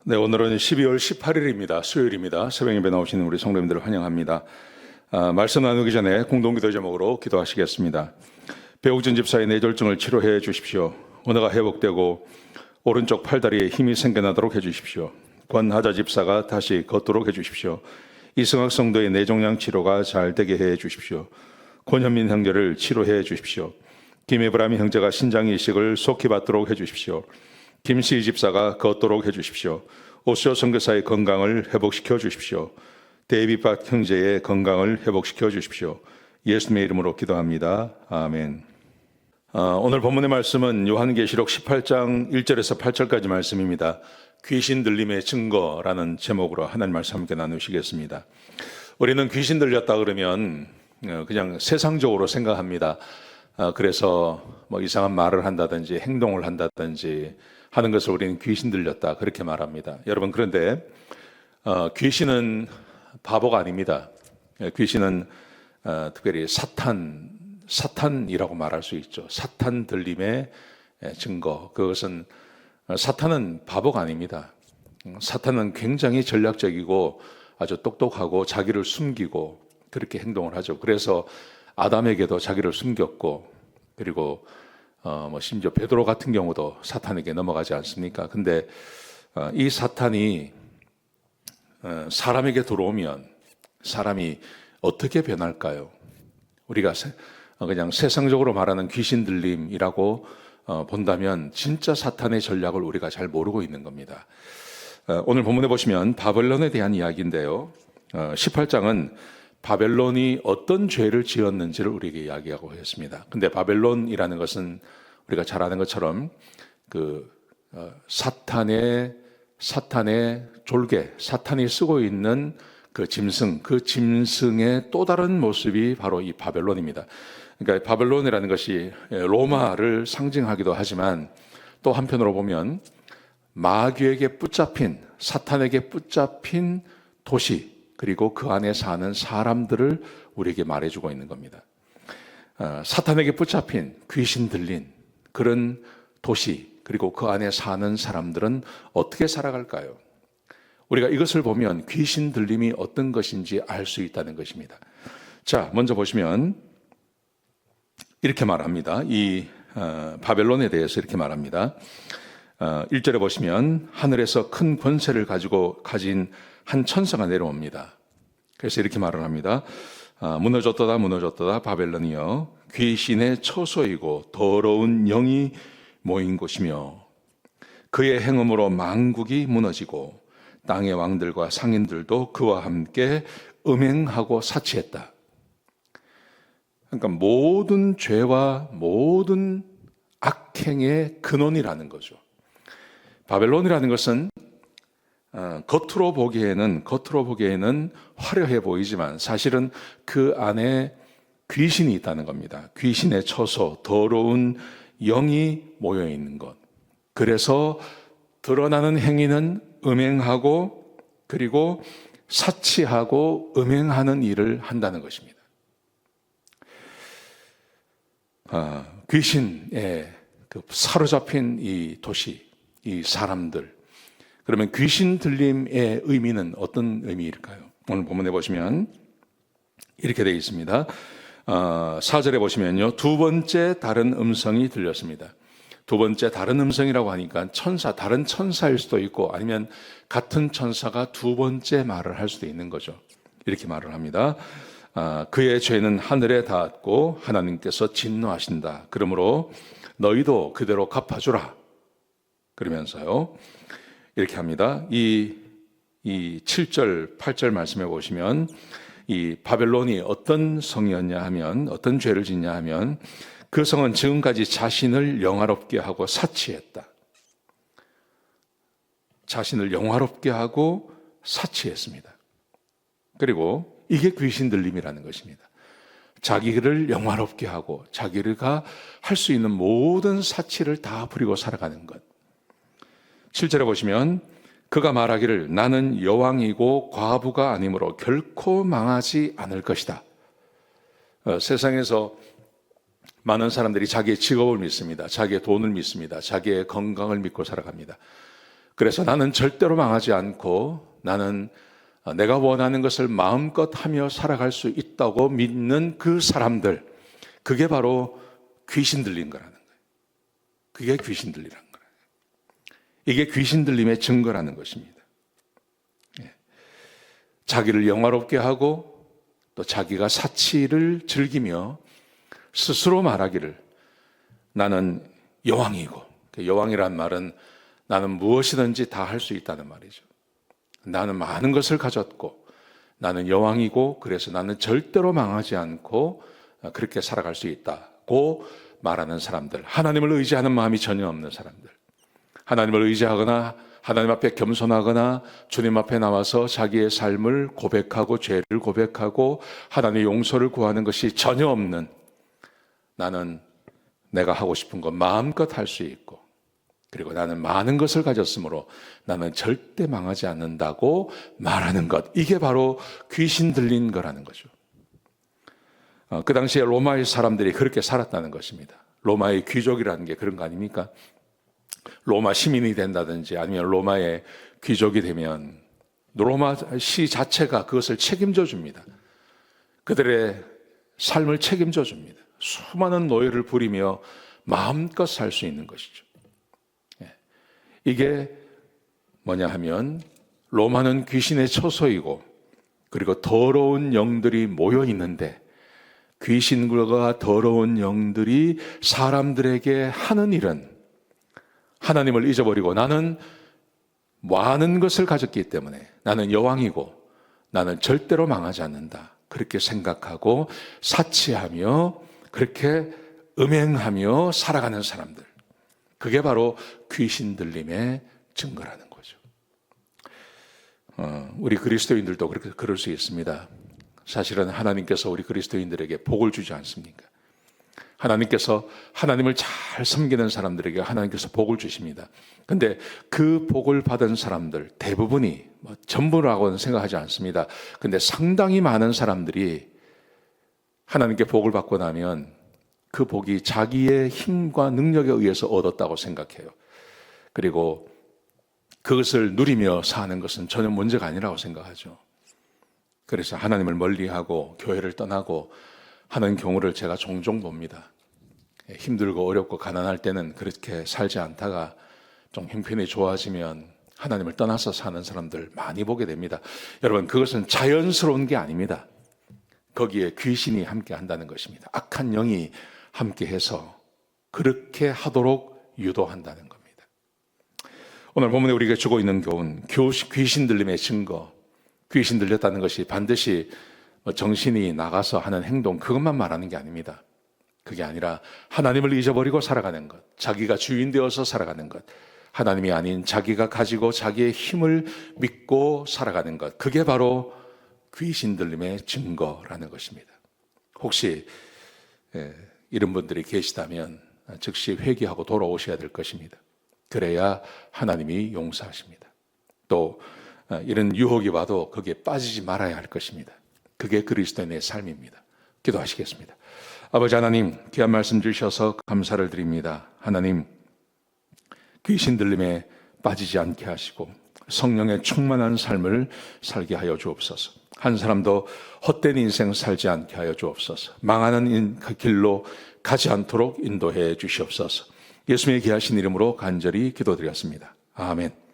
네, 오늘은 12월 18일입니다. 수요일입니다. 새벽 예배 나오시는 우리 성도님들을 환영합니다. 말씀 나누기 전에 공동기도 제목으로 기도하시겠습니다. 배옥진 집사의 뇌졸중을 치료해 주십시오. 언어가 회복되고 오른쪽 팔다리에 힘이 생겨나도록 해주십시오. 권하자 집사가 다시 걷도록 해주십시오. 이승학 성도의 뇌종양 치료가 잘 되게 해 주십시오. 권현민 형제를 치료해 주십시오. 김에브라임 형제가 신장 이식을 속히 받도록 해주십시오. 김시희 집사가 걷도록 해주십시오. 오시오 선교사의 건강을 회복시켜 주십시오. 데이비박 형제의 건강을 회복시켜 주십시오. 예수님의 이름으로 기도합니다. 아멘. 오늘 본문의 말씀은 요한계시록 18장 1절에서 8절까지 말씀입니다. 귀신 들림의 증거라는 제목으로 하나님 말씀 함께 나누시겠습니다. 우리는 귀신 들렸다 그러면 그냥 세상적으로 생각합니다. 그래서 뭐 이상한 말을 한다든지 행동을 한다든지 하는 것을 우리는 귀신 들렸다 그렇게 말합니다. 여러분, 그런데 귀신은 바보가 아닙니다. 귀신은 특별히 사탄이라고 말할 수 있죠. 사탄 들림의 증거. 그것은 사탄은 바보가 아닙니다. 사탄은 굉장히 전략적이고 아주 똑똑하고 자기를 숨기고 그렇게 행동을 하죠. 그래서 아담에게도 자기를 숨겼고, 그리고 심지어 베드로 같은 경우도 사탄에게 넘어가지 않습니까? 근데 이 사탄이 사람에게 들어오면 사람이 어떻게 변할까요? 우리가 그냥 세상적으로 말하는 귀신 들림이라고 본다면 진짜 사탄의 전략을 우리가 잘 모르고 있는 겁니다. 오늘 본문에 보시면 바벨론에 대한 이야기인데요. 18장은 바벨론이 어떤 죄를 지었는지를 우리에게 이야기하고 있습니다. 근데 바벨론이라는 것은 우리가 잘 아는 것처럼 사탄의 졸개, 사탄이 쓰고 있는 그 짐승의 또 다른 모습이 바로 이 바벨론입니다. 그러니까 바벨론이라는 것이 로마를 상징하기도 하지만 또 한편으로 보면 마귀에게 붙잡힌, 사탄에게 붙잡힌 도시, 그리고 그 안에 사는 사람들을 우리에게 말해주고 있는 겁니다. 사탄에게 붙잡힌, 귀신 들린 그런 도시, 그리고 그 안에 사는 사람들은 어떻게 살아갈까요? 우리가 이것을 보면 귀신 들림이 어떤 것인지 알 수 있다는 것입니다. 자, 먼저 보시면 이렇게 말합니다. 이 바벨론에 대해서 이렇게 말합니다. 1절에 보시면 하늘에서 큰 권세를 가진 한 천사가 내려옵니다. 그래서 이렇게 말을 합니다. 무너졌도다 무너졌도다 바벨론이여, 귀신의 처소이고 더러운 영이 모인 곳이며 그의 행음으로 만국이 무너지고 땅의 왕들과 상인들도 그와 함께 음행하고 사치했다. 그러니까 모든 죄와 모든 악행의 근원이라는 거죠. 바벨론이라는 것은 겉으로 보기에는 화려해 보이지만 사실은 그 안에 귀신이 있다는 겁니다. 귀신의 처소, 더러운 영이 모여 있는 것. 그래서 드러나는 행위는 음행하고 그리고 사치하고 음행하는 일을 한다는 것입니다. 귀신에 사로잡힌 이 도시, 이 사람들. 그러면 귀신 들림의 의미는 어떤 의미일까요? 오늘 본문에 보시면 이렇게 되어 있습니다. 4절에 보시면요, 두 번째 다른 음성이 들렸습니다. 두 번째 다른 음성이라고 하니까 다른 천사일 수도 있고 아니면 같은 천사가 두 번째 말을 할 수도 있는 거죠. 이렇게 말을 합니다. 그의 죄는 하늘에 닿았고 하나님께서 진노하신다. 그러므로 너희도 그대로 갚아주라. 그러면서요, 이렇게 합니다. 이 7절, 8절 말씀해 보시면 이 바벨론이 어떤 성이었냐 하면, 어떤 죄를 짓냐 하면 그 성은 지금까지 자신을 영화롭게 하고 사치했다. 자신을 영화롭게 하고 사치했습니다. 그리고 이게 귀신 들림이라는 것입니다. 자기를 영화롭게 하고 자기가 할 수 있는 모든 사치를 다 부리고 살아가는 것. 7절에 보시면 그가 말하기를 나는 여왕이고 과부가 아니므로 결코 망하지 않을 것이다. 세상에서 많은 사람들이 자기의 직업을 믿습니다. 자기의 돈을 믿습니다. 자기의 건강을 믿고 살아갑니다. 그래서 나는 절대로 망하지 않고 나는 내가 원하는 것을 마음껏 하며 살아갈 수 있다고 믿는 그 사람들, 그게 바로 귀신 들린 거라는 거예요. 그게 귀신 들리라는 거예요. 이게 귀신 들림의 증거라는 것입니다. 자기를 영화롭게 하고 또 자기가 사치를 즐기며 스스로 말하기를 나는 여왕이고, 여왕이란 말은 나는 무엇이든지 다 할 수 있다는 말이죠. 나는 많은 것을 가졌고 나는 여왕이고 그래서 나는 절대로 망하지 않고 그렇게 살아갈 수 있다고 말하는 사람들, 하나님을 의지하는 마음이 전혀 없는 사람들, 하나님을 의지하거나 하나님 앞에 겸손하거나 주님 앞에 나와서 자기의 삶을 고백하고 죄를 고백하고 하나님의 용서를 구하는 것이 전혀 없는, 나는 내가 하고 싶은 것 마음껏 할 수 있고 그리고 나는 많은 것을 가졌으므로 나는 절대 망하지 않는다고 말하는 것, 이게 바로 귀신 들린 거라는 거죠. 그 당시에 로마의 사람들이 그렇게 살았다는 것입니다. 로마의 귀족이라는 게 그런 거 아닙니까? 로마 시민이 된다든지 아니면 로마의 귀족이 되면 로마 시 자체가 그것을 책임져 줍니다. 그들의 삶을 책임져 줍니다. 수많은 노예를 부리며 마음껏 살 수 있는 것이죠. 이게 뭐냐 하면 로마는 귀신의 처소이고 그리고 더러운 영들이 모여 있는데 귀신과 더러운 영들이 사람들에게 하는 일은 하나님을 잊어버리고 나는 많은 것을 가졌기 때문에 나는 여왕이고 나는 절대로 망하지 않는다, 그렇게 생각하고 사치하며 그렇게 음행하며 살아가는 사람들, 그게 바로 귀신 들림의 증거라는 거죠. 우리 그리스도인들도 그렇게 그럴 수 있습니다. 사실은 하나님께서 우리 그리스도인들에게 복을 주지 않습니까? 하나님께서 하나님을 잘 섬기는 사람들에게 하나님께서 복을 주십니다. 근데 그 복을 받은 사람들 대부분이 전부라고는 생각하지 않습니다. 근데 상당히 많은 사람들이 하나님께 복을 받고 나면 그 복이 자기의 힘과 능력에 의해서 얻었다고 생각해요. 그리고 그것을 누리며 사는 것은 전혀 문제가 아니라고 생각하죠. 그래서 하나님을 멀리하고 교회를 떠나고 하는 경우를 제가 종종 봅니다. 힘들고 어렵고 가난할 때는 그렇게 살지 않다가 좀 형편이 좋아지면 하나님을 떠나서 사는 사람들 많이 보게 됩니다. 여러분, 그것은 자연스러운 게 아닙니다. 거기에 귀신이 함께 한다는 것입니다. 악한 영이 함께해서 그렇게 하도록 유도한다는 겁니다. 오늘 본문에 우리가 주고 있는 교훈, 귀신 들림의 증거, 귀신 들렸다는 것이 반드시 정신이 나가서 하는 행동, 그것만 말하는 게 아닙니다. 그게 아니라 하나님을 잊어버리고 살아가는 것, 자기가 주인 되어서 살아가는 것, 하나님이 아닌 자기가 가지고 자기의 힘을 믿고 살아가는 것, 그게 바로 귀신 들림의 증거라는 것입니다. 혹시 이런 분들이 계시다면 즉시 회개하고 돌아오셔야 될 것입니다. 그래야 하나님이 용서하십니다. 또 이런 유혹이 와도 거기에 빠지지 말아야 할 것입니다. 그게 그리스도인의 삶입니다. 기도하시겠습니다. 아버지 하나님, 귀한 말씀 주셔서 감사를 드립니다. 하나님, 귀신 들림에 빠지지 않게 하시고 성령의 충만한 삶을 살게 하여 주옵소서. 한 사람도 헛된 인생 살지 않게 하여 주옵소서. 망하는 그 길로 가지 않도록 인도해 주시옵소서. 예수님의 귀하신 이름으로 간절히 기도드렸습니다. 아멘.